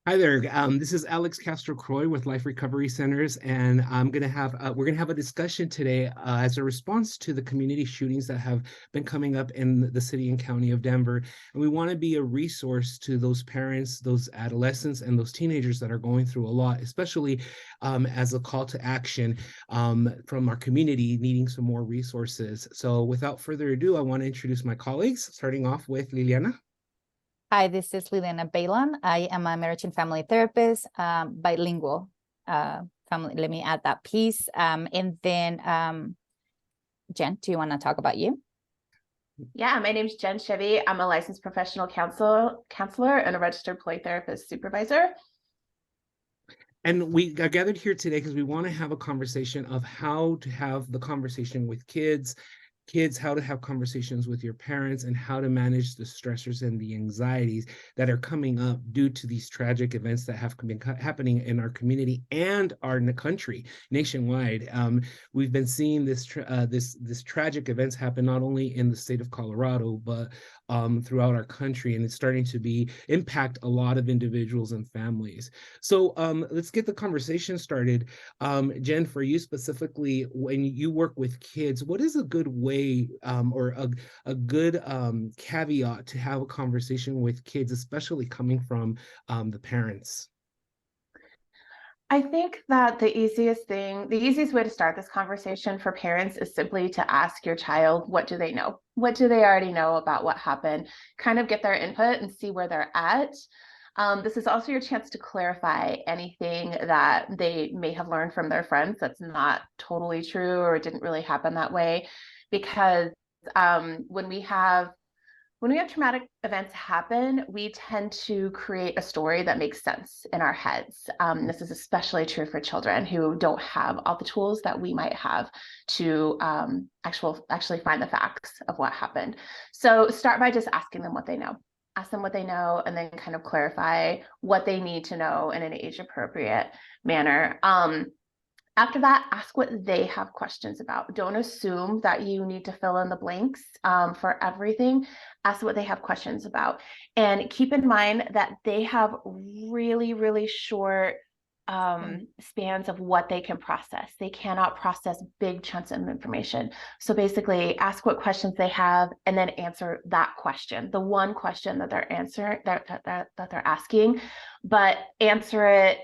Hi there. This is Alex Castro Croy with Life Recovery Centers, and we're gonna have a discussion today as a response to the community shootings that have been coming up in the city and county of Denver. And we want to be a resource to those parents, those adolescents, and those teenagers that are going through a lot, especially as a call to action from our community needing some more resources. So, without further ado, I want to introduce my colleagues, starting off with Liliana. Hi, this is Liliana Balan. I am a marriage and family therapist, bilingual. Family, let me add that piece. And then, Jen, do you want to talk about you? Yeah, my name is Jen Chevy. I'm a licensed professional counselor and a registered play therapist supervisor. And we are gathered here today because we want to have a conversation of how to have the conversation with kids, how to have conversations with your parents, and how to manage the stressors and the anxieties that are coming up due to these tragic events that have been happening in our community and our country nationwide. We've been seeing this tragic events happen not only in the state of Colorado, but throughout our country, and it's starting to impact a lot of individuals and families. So let's get the conversation started. Jen, for you specifically, when you work with kids, what is a good way or a good caveat to have a conversation with kids, especially coming from the parents? I think that the easiest way to start this conversation for parents is simply to ask your child, what do they know? What do they already know about what happened? Kind of get their input and see where they're at. This is also your chance to clarify anything that they may have learned from their friends that's not totally true or didn't really happen that way. Because when we have traumatic events happen, we tend to create a story that makes sense in our heads. This is especially true for children who don't have all the tools that we might have to actually find the facts of what happened. So start by just asking them what they know. Ask them what they know, and then kind of clarify what they need to know in an age-appropriate manner. After that, ask what they have questions about. Don't assume that you need to fill in the blanks for everything. Ask what they have questions about. And keep in mind that they have really, really short spans of what they can process. They cannot process big chunks of information. So basically, ask what questions they have and then answer that question, the one question that they're they're asking, but answer it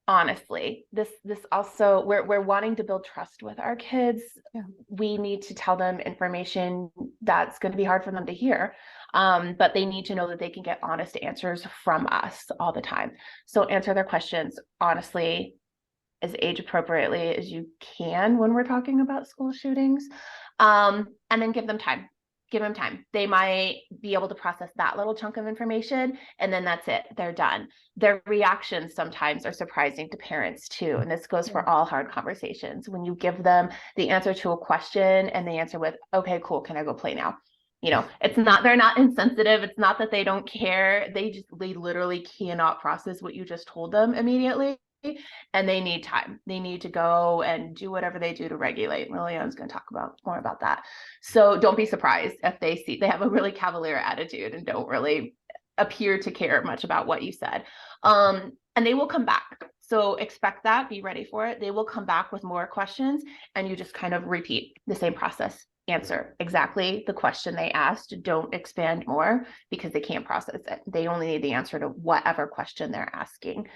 honestly. This also, we're wanting to build trust with our kids. Yeah. We need to tell them information that's going to be hard for them to hear, but they need to know that they can get honest answers from us all the time. So answer their questions honestly, as age appropriately as you can when we're talking about school shootings, and then give them time. Give them time. They might be able to process that little chunk of information, and then that's it. They're done. Their reactions sometimes are surprising to parents too. And this goes for all hard conversations. When you give them the answer to a question and they answer with, okay, cool, can I go play now? You know, it's not, they're not insensitive. It's not that they don't care. They literally cannot process what you just told them immediately. And they need time. They need to go and do whatever they do to regulate. Liliana's going to talk more about that. So don't be surprised if they have a really cavalier attitude and don't really appear to care much about what you said. And they will come back. So expect that, be ready for it. They will come back with more questions, and you just kind of repeat the same process. Answer exactly the question they asked. Don't expand more because they can't process it. They only need the answer to whatever question they're asking.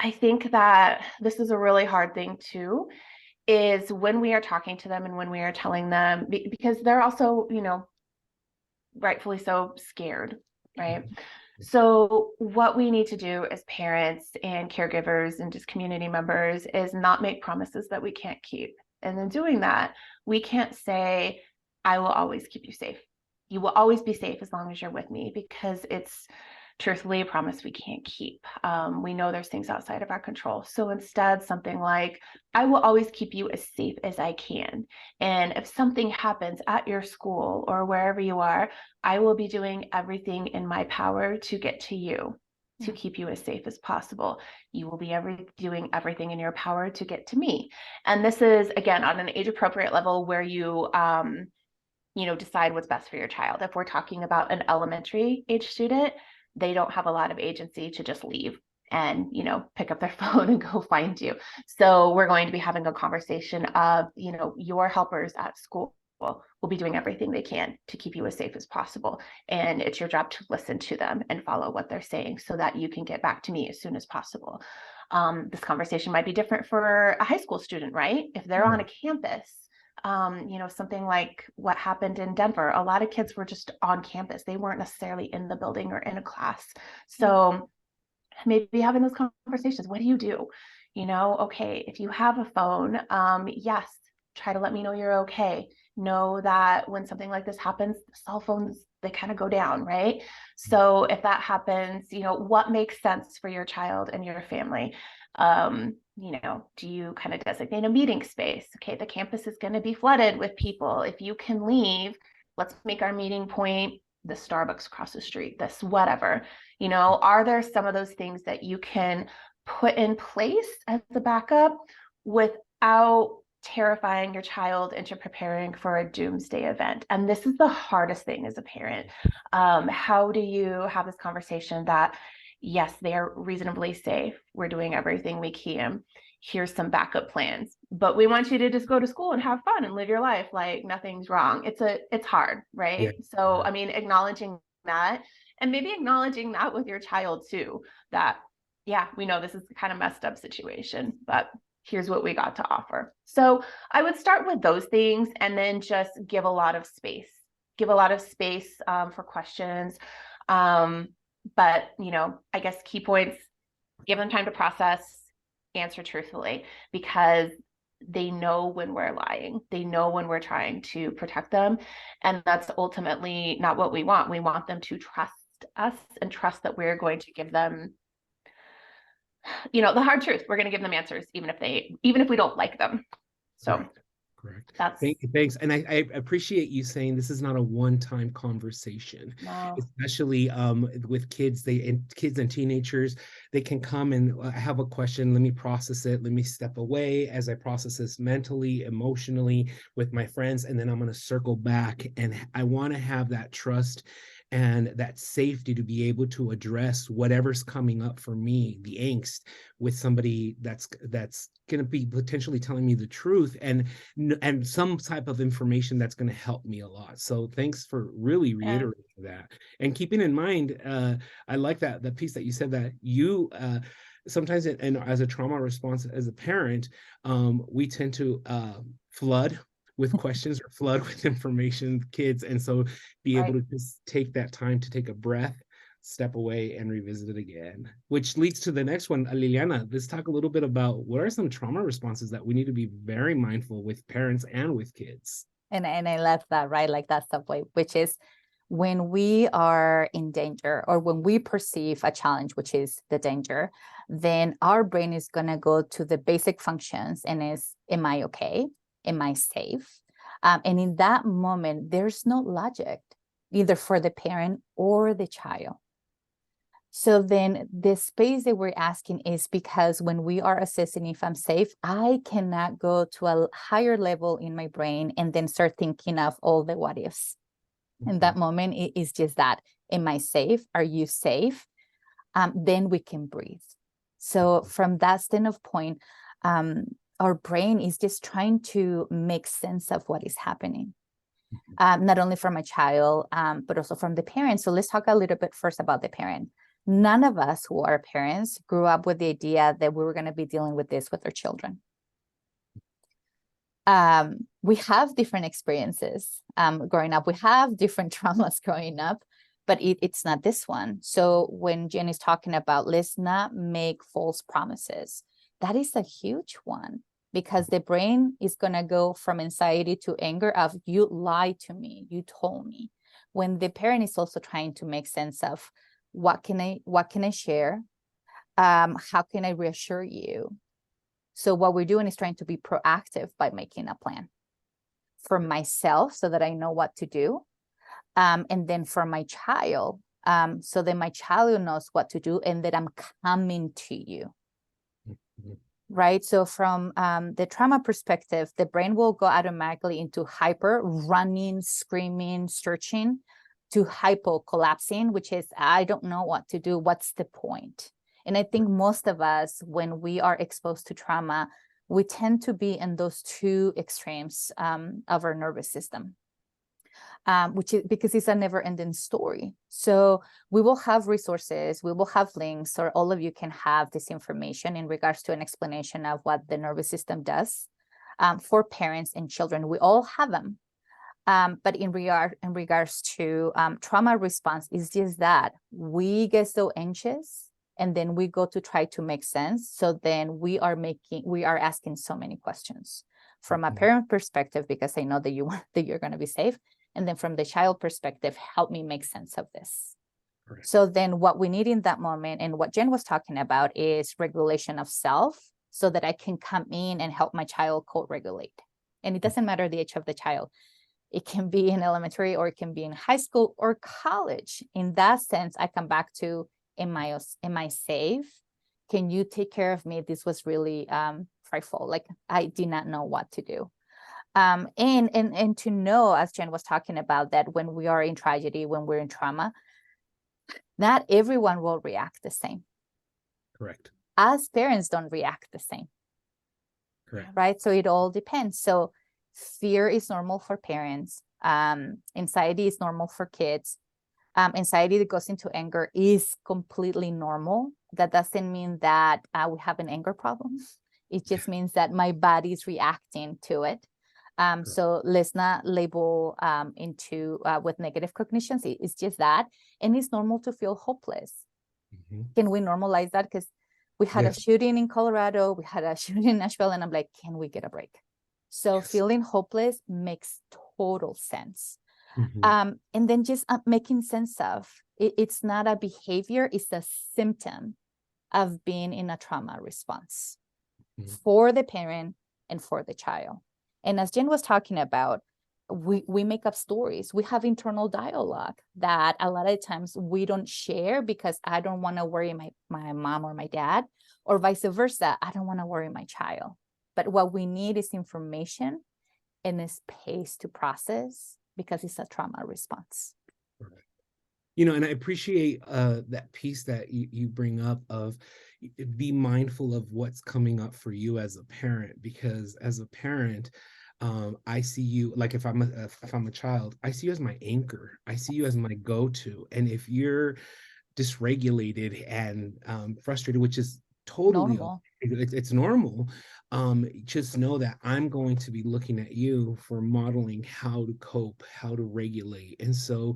I think that this is a really hard thing too, is when we are talking to them and when we are telling them, because they're also, you know, rightfully so, scared, right? So what we need to do as parents and caregivers and just community members is not make promises that we can't keep. And in doing that, we can't say, I will always keep you safe. You will always be safe as long as you're with me, because it's truthfully a promise we can't keep. We know there's things outside of our control. So instead, something like, I will always keep you as safe as I can. And if something happens at your school or wherever you are, I will be doing everything in my power to get to you, to keep you as safe as possible. You will be doing everything in your power to get to me. And this is, again, on an age appropriate level where you decide what's best for your child. If we're talking about an elementary age student, they don't have a lot of agency to just leave and, you know, pick up their phone and go find you. So we're going to be having a conversation of, you know, your helpers at school will be doing everything they can to keep you as safe as possible. And it's your job to listen to them and follow what they're saying so that you can get back to me as soon as possible. This conversation might be different for a high school student, right? If they're on a campus, you know, something like what happened in Denver, a lot of kids were just on campus. They weren't necessarily in the building or in a class. So maybe having those conversations, what do you do? You know, okay, if you have a phone, yes, try to let me know you're okay. Know that when something like this happens, cell phones, they kind of go down, right? So if that happens, you know, what makes sense for your child and your family? You know, do you kind of designate a meeting space? Okay, the campus is going to be flooded with people. If you can leave, let's make our meeting point the Starbucks across the street, this whatever. You know, are there some of those things that you can put in place as a backup without terrifying your child into preparing for a doomsday event? And this is the hardest thing as a parent. How do you have this conversation that, yes, they are reasonably safe, we're doing everything we can, here's some backup plans, but we want you to just go to school and have fun and live your life like nothing's wrong. It's hard, right? Yeah. So I mean, acknowledging that, and maybe acknowledging that with your child too, that yeah, we know this is kind of messed up situation, but here's what we got to offer. So I would start with those things and then just give a lot of space for questions. But you know, I guess key points: give them time to process, answer truthfully, because they know when we're lying. They know when we're trying to protect them. And that's ultimately not what we want. We want them to trust us and trust that we're going to give them, you know, the hard truth. We're going to give them answers, even if we don't like them. So Correct. that's Thanks. And I appreciate you saying this is not a one-time conversation, no. especially with kids. Kids and teenagers, they can come and have a question. Let me process it. Let me step away as I process this mentally, emotionally with my friends, and then I'm going to circle back. And I want to have that trust and that safety to be able to address whatever's coming up for me, the angst, with somebody that's going to be potentially telling me the truth and some type of information that's going to help me a lot. So thanks for really reiterating that. And keeping in mind, I like that piece that you said that you sometimes, and as a trauma response as a parent, we tend to flood with questions or flood with information kids, and so be able to just take that time to take a breath, step away, and revisit it again. Which leads to the next one. Liliana, let's talk a little bit about what are some trauma responses that we need to be very mindful with parents and with kids. And I love that, right? Like that subway, which is when we are in danger or when we perceive a challenge, which is the danger, then our brain is going to go to the basic functions and is, am I okay? Am I safe? And in that moment, there's no logic, either for the parent or the child. So then the space that we're asking is because when we are assessing if I'm safe, I cannot go to a higher level in my brain and then start thinking of all the what ifs. In that moment, it is just that, am I safe? Are you safe? Then we can breathe. So from that standpoint, our brain is just trying to make sense of what is happening. Not only from a child, but also from the parent. So let's talk a little bit first about the parent. None of us who are parents grew up with the idea that we were going to be dealing with this with our children. We have different experiences growing up. We have different traumas growing up, but it's not this one. So when Jen is talking about let's not make false promises, that is a huge one, because the brain is going to go from anxiety to anger of you lied to me, you told me, when the parent is also trying to make sense of what can I share? How can I reassure you? So what we're doing is trying to be proactive by making a plan for myself so that I know what to do. And then for my child, so that my child knows what to do and that I'm coming to you. Right? So from the trauma perspective, the brain will go automatically into hyper, running, screaming, searching. to hypo collapsing, which is, I don't know what to do. What's the point? And I think most of us, when we are exposed to trauma, we tend to be in those two extremes of our nervous system, which is because it's a never ending story. So we will have resources, we will have links, or all of you can have this information in regards to an explanation of what the nervous system does for parents and children. We all have them. But in regards to trauma response, is just that we get so anxious and then we go to try to make sense. So then we are asking so many questions from a parent perspective, because I know that you're going to be safe. And then from the child perspective, help me make sense of this. Correct. So then what we need in that moment, and what Jen was talking about, is regulation of self, so that I can come in and help my child co-regulate. And it doesn't matter the age of the child. It can be in elementary, or it can be in high school or college. In that sense, I come back to, am I safe? Can you take care of me? This was really frightful. Like, I did not know what to do. And to know, as Jen was talking about, that when we are in tragedy, when we're in trauma, not everyone will react the same. Correct. As parents don't react the same. Correct. Right? So it all depends. So fear is normal for parents. Anxiety is normal for kids. Anxiety that goes into anger is completely normal. That doesn't mean that we have an anger problem. It just means that my body is reacting to it. So let's not label into with negative cognitions. It's just that. And it's normal to feel hopeless. Can we normalize that? Because we had a shooting in Colorado, we had a shooting in Nashville, and I'm like, can we get a break? So feeling hopeless makes total sense. And then just making sense of it, it's not a behavior, it's a symptom of being in a trauma response for the parent and for the child. And as Jen was talking about, we make up stories. We have internal dialogue that a lot of times we don't share, because I don't want to worry my mom or my dad, or vice versa. I don't want to worry my child. But what we need is information and a space to process, because it's a trauma response. You know, and I appreciate that piece that you bring up of be mindful of what's coming up for you as a parent, because as a parent, I see you, like if I'm a child, I see you as my anchor. I see you as my go-to. And if you're dysregulated and frustrated, which is totally Normal. It's normal. Just know that I'm going to be looking at you for modeling how to cope, how to regulate. And so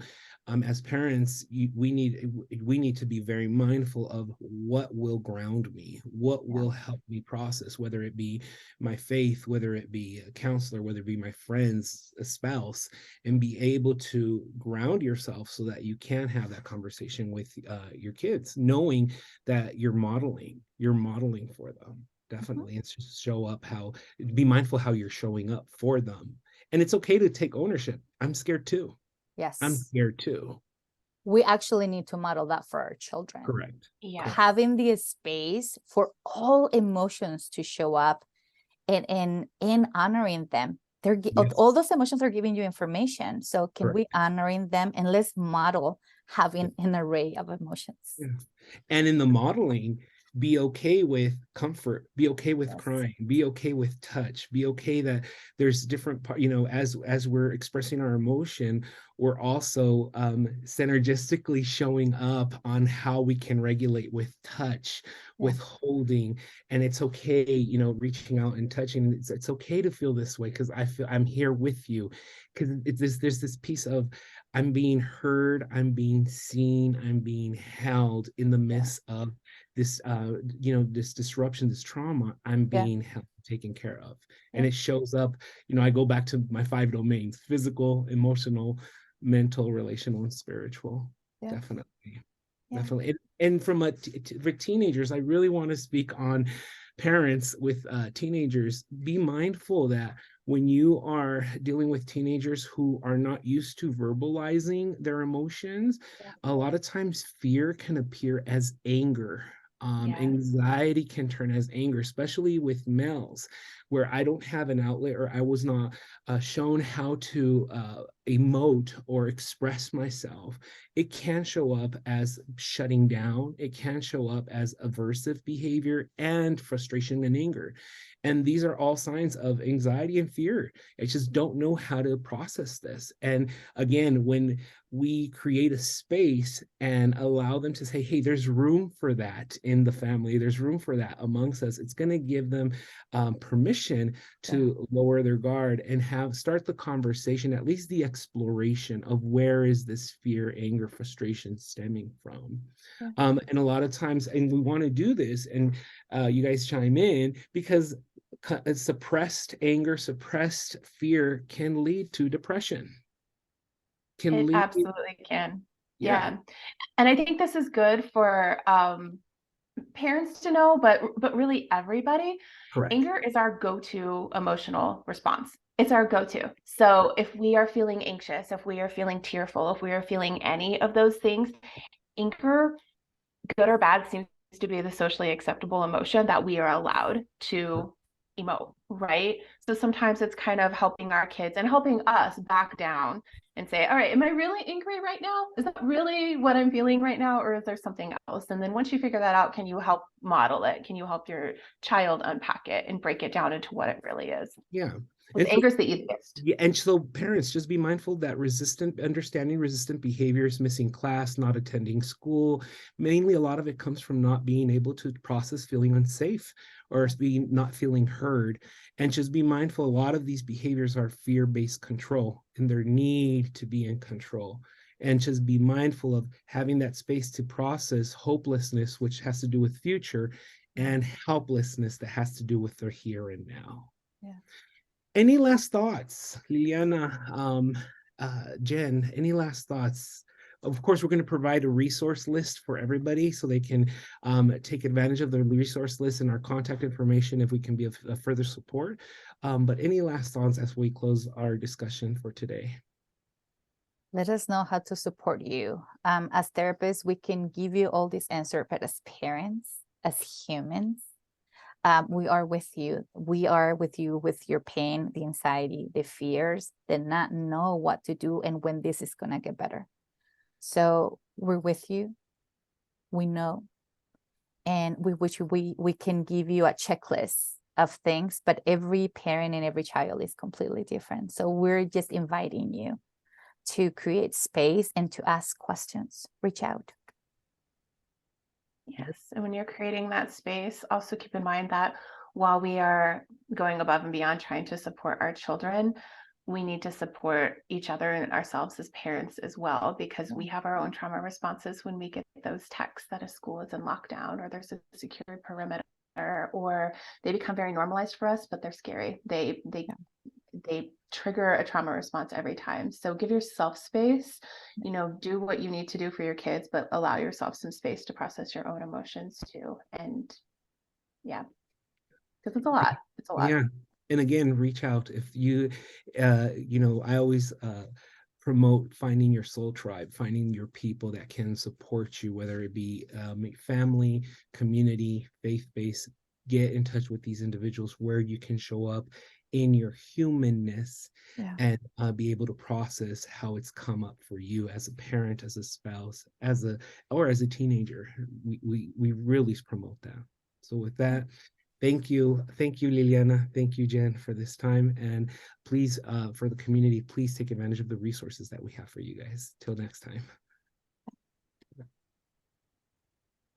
as parents, we need to be very mindful of what will ground me, what will help me process, whether it be my faith, whether it be a counselor, whether it be my friends, a spouse, and be able to ground yourself so that you can have that conversation with your kids, knowing that you're modeling for them. Definitely. It's just show up be mindful how you're showing up for them. And it's okay to take ownership. I'm scared too. Yes. I'm scared too. We actually need to model that for our children. Correct. Yeah. Having the space for all emotions to show up, and honoring them. All those emotions are giving you information. So can we honoring them, and let's model having an array of emotions. Yeah. And in the modeling, be okay with comfort, be okay with crying, be okay with touch, be okay that there's different as we're expressing our emotion, we're also synergistically showing up on how we can regulate with touch, with holding. And it's okay, reaching out and touching. It's okay to feel this way, because I feel I'm here with you, because there's this piece of I'm being heard, I'm being seen, I'm being held in the midst of this this disruption, this trauma. I'm being held, taken care of. And it shows up, I go back to my 5 domains: physical, emotional, mental, relational, and spiritual. Definitely. And from for teenagers, I really want to speak on parents with teenagers. Be mindful that when you are dealing with teenagers who are not used to verbalizing their emotions, a lot of times fear can appear as anger. Anxiety can turn as anger, especially with males. where I don't have an outlet, or I was not shown how to emote or express myself, it can show up as shutting down. It can show up as aversive behavior and frustration and anger. And these are all signs of anxiety and fear. I just don't know how to process this. And again, when we create a space and allow them to say, hey, there's room for that in the family, there's room for that amongst us, it's going to give them permission to lower their guard and start the conversation, at least the exploration of where is this fear, anger, frustration stemming from. And a lot of times, and we want to do this, and you guys chime in, because suppressed anger, suppressed fear can lead to depression. It absolutely can. Yeah. And I think this is good for parents to know, but really everybody. Correct. Anger is our go-to emotional response. It's our go-to. So if we are feeling anxious, if we are feeling tearful, if we are feeling any of those things, anger, good or bad, seems to be the socially acceptable emotion that we are allowed to emote, right? So sometimes it's kind of helping our kids and helping us back down and say, all right, am I really angry right now? Is that really what I'm feeling right now? Or is there something else? And then once you figure that out, can you help model it? Can you help your child unpack it and break it down into what it really is? Yeah. Anger is the easiest. Yeah, and so parents, just be mindful that understanding resistant behaviors, missing class, not attending school, mainly a lot of it comes from not being able to process feeling unsafe or not feeling heard. And just be mindful, a lot of these behaviors are fear-based control and their need to be in control. And just be mindful of having that space to process hopelessness, which has to do with future, and helplessness that has to do with their here and now. Yeah. Any last thoughts, Liliana, Jen, any last thoughts? Of course, we're going to provide a resource list for everybody so they can take advantage of the resource list and our contact information if we can be of further support. But any last thoughts as we close our discussion for today? Let us know how to support you. As therapists, we can give you all these answers, but as parents, as humans, we are with you. We are with you with your pain, the anxiety, the fears, the not know what to do and when this is going to get better. So we're with you. We know. And we can give you a checklist of things, but every parent and every child is completely different. So we're just inviting you to create space and to ask questions. Reach out. Yes. And when you're creating that space, also keep in mind that while we are going above and beyond trying to support our children, we need to support each other and ourselves as parents as well, because we have our own trauma responses when we get those texts that a school is in lockdown or there's a secured perimeter, or they become very normalized for us, but they're scary. They trigger a trauma response every time. So give yourself space, do what you need to do for your kids, but allow yourself some space to process your own emotions too. And yeah, because it's a lot. It's a lot. Yeah. And again, reach out if you, I always promote finding your soul tribe, finding your people that can support you, whether it be family, community, faith-based. Get in touch with these individuals where you can show up in your humanness and be able to process how it's come up for you as a parent, as a spouse, or as a teenager. We really promote that. So with that, thank you, Liliana. Thank you, Jen, for this time. And please, for the community, please take advantage of the resources that we have for you guys. Till next time.